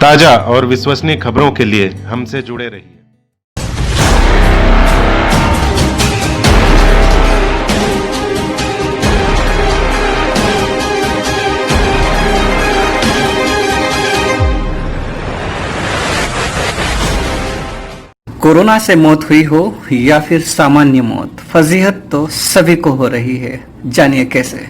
ताजा और विश्वसनीय खबरों के लिए हमसे जुड़े रहिए। कोरोना से मौत हुई हो या फिर सामान्य मौत, फजीहत तो सभी को हो रही है। जानिए कैसे।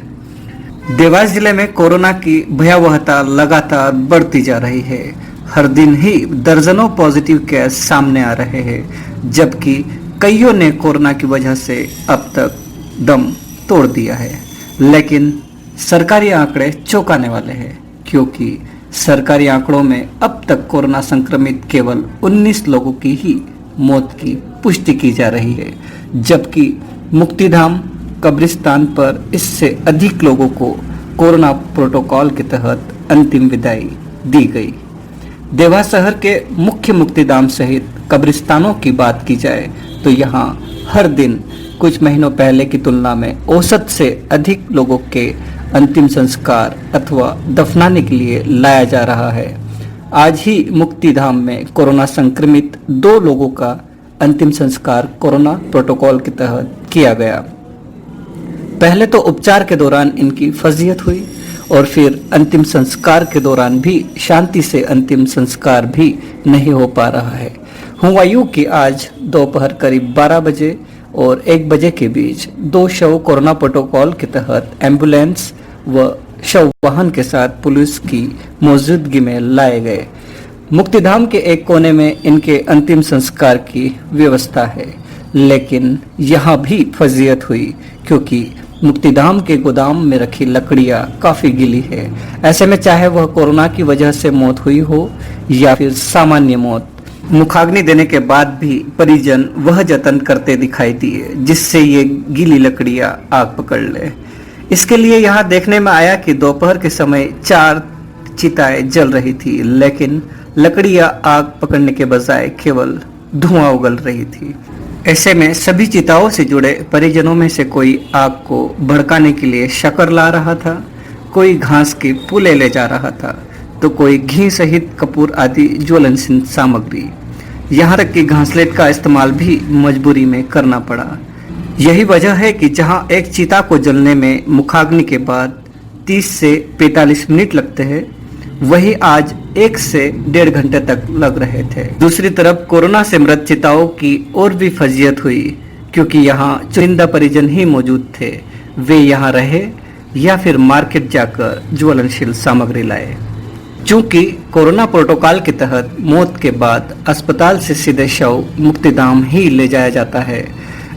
देवास जिले में कोरोना की भयावहता लगातार बढ़ती जा रही है। हर दिन ही दर्जनों पॉजिटिव केस सामने आ रहे हैं, जबकि कईयों ने कोरोना की वजह से अब तक दम तोड़ दिया है। लेकिन सरकारी आंकड़े चौंकाने वाले हैं, क्योंकि सरकारी आंकड़ों में अब तक कोरोना संक्रमित केवल 19 लोगों की ही मौत की पुष्टि की जा रही है, जबकि मुक्तिधाम कब्रिस्तान पर इससे अधिक लोगों को कोरोना प्रोटोकॉल के तहत अंतिम विदाई दी गई। देवास शहर के मुख्य मुक्तिधाम सहित कब्रिस्तानों की बात की जाए तो यहाँ हर दिन कुछ महीनों पहले की तुलना में औसत से अधिक लोगों के अंतिम संस्कार अथवा दफनाने के लिए लाया जा रहा है। आज ही मुक्तिधाम में कोरोना संक्रमित 2 लोगों का अंतिम संस्कार कोरोना प्रोटोकॉल के तहत किया गया। पहले तो उपचार के दौरान इनकी फजीयत हुई और फिर अंतिम संस्कार के दौरान भी शांति से अंतिम संस्कार भी नहीं हो पा रहा है। हुआ यूं कि आज दोपहर करीब 12 बजे और 1 बजे के बीच 2 शव कोरोना प्रोटोकॉल के तहत एम्बुलेंस व शव वाहन के साथ पुलिस की मौजूदगी में लाए गए। मुक्तिधाम के एक कोने में इनके अंतिम संस्कार की व्यवस्था है, लेकिन यहाँ भी फजीयत हुई, क्योंकि मुक्तिधाम के गोदाम में रखी लकड़ियाँ काफी गीली है। ऐसे में चाहे वह कोरोना की वजह से मौत हुई हो या फिर सामान्य मौत, मुखाग्नि देने के बाद भी परिजन वह जतन करते दिखाई दिए जिससे ये गीली लकड़ियाँ आग पकड़ ले। इसके लिए यहाँ देखने में आया कि दोपहर के समय 4 चिताएं जल रही थी, लेकिन लकड़ियाँ आग पकड़ने के बजाय केवल धुआं उगल रही थी। ऐसे में सभी चिताओं से जुड़े परिजनों में से कोई आग को भड़काने के लिए शक्कर ला रहा था, कोई घास के पुले ले जा रहा था, तो कोई घी सहित कपूर आदि ज्वलनशील सामग्री, यहाँ तक कि घासलेट का इस्तेमाल भी मजबूरी में करना पड़ा। यही वजह है कि जहां एक चिता को जलने में मुखाग्नि के बाद 30 से 45 मिनट लगते हैं, वही आज 1 से 1.5 घंटे तक लग रहे थे। दूसरी तरफ कोरोना से मृत चिताओं की और भी फजीयत हुई, क्योंकि यहाँ चुनिंदा परिजन ही मौजूद थे। वे यहाँ रहे या फिर मार्केट जाकर ज्वलनशील सामग्री लाए। चूंकि कोरोना प्रोटोकॉल के तहत मौत के बाद अस्पताल से सीधे शव मुक्तिधाम ही ले जाया जाता है,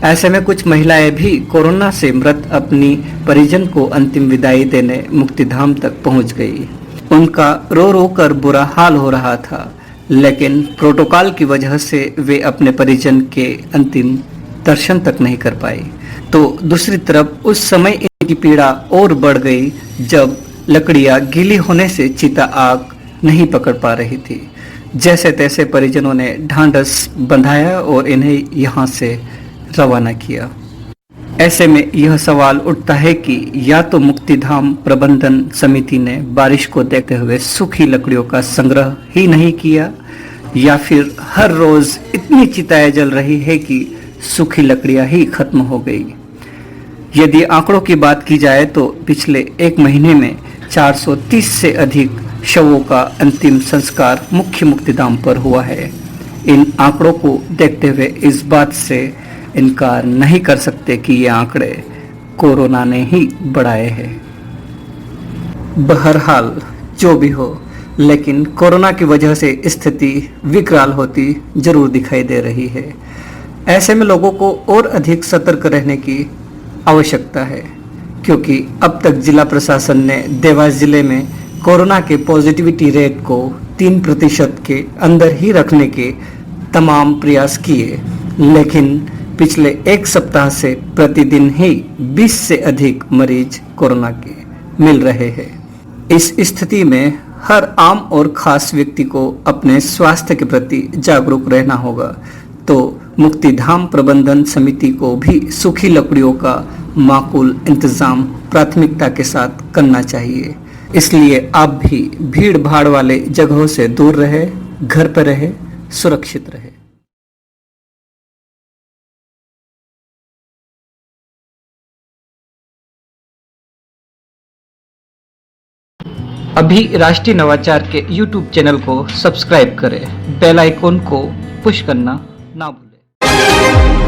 ऐसे में कुछ महिलाएं भी कोरोना से मृत अपनी परिजन को अंतिम विदाई देने मुक्तिधाम तक पहुंच गई। उनका रो रो कर बुरा हाल हो रहा था, लेकिन प्रोटोकॉल की वजह से वे अपने परिजन के अंतिम दर्शन तक नहीं कर पाई। तो दूसरी तरफ उस समय इनकी पीड़ा और बढ़ गई, जब लकड़ियां गीली होने से चिता आग नहीं पकड़ पा रही थी। जैसे तैसे परिजनों ने ढांढस बंधाया और इन्हें यहाँ से रवाना किया। ऐसे में यह सवाल उठता है कि या तो मुक्तिधाम प्रबंधन समिति ने बारिश को देखते हुए सूखी लकड़ियों का संग्रह ही नहीं किया, या फिर हर रोज इतनी चिताएं जल रही है कि सूखी लकड़ियां ही खत्म हो गई। यदि आंकड़ों की बात की जाए तो पिछले 1 महीने में 430 से अधिक शवों का अंतिम संस्कार मुख्य मुक्तिधाम पर हुआ है। इन आंकड़ों को देखते हुए इस बात से इनकार नहीं कर सकते कि ये आंकड़े कोरोना ने ही बढ़ाए हैं। बहरहाल जो भी हो, लेकिन कोरोना की वजह से स्थिति विकराल होती जरूर दिखाई दे रही है। ऐसे में लोगों को और अधिक सतर्क रहने की आवश्यकता है, क्योंकि अब तक जिला प्रशासन ने देवास जिले में कोरोना के पॉजिटिविटी रेट को 3% के अंदर ही रखने के तमाम प्रयास किए, लेकिन पिछले 1 सप्ताह से प्रतिदिन ही 20 से अधिक मरीज कोरोना के मिल रहे हैं। इस स्थिति में हर आम और खास व्यक्ति को अपने स्वास्थ्य के प्रति जागरूक रहना होगा। तो मुक्तिधाम प्रबंधन समिति को भी सूखी लकड़ियों का माकूल इंतजाम प्राथमिकता के साथ करना चाहिए। इसलिए आप भी भीड़ भाड़ वाले जगहों से दूर रहे, घर पर रहे, सुरक्षित रहे। अभी राष्ट्रीय नवाचार के YouTube चैनल को सब्सक्राइब करें, बेल आइकॉन को पुश करना ना भूलें।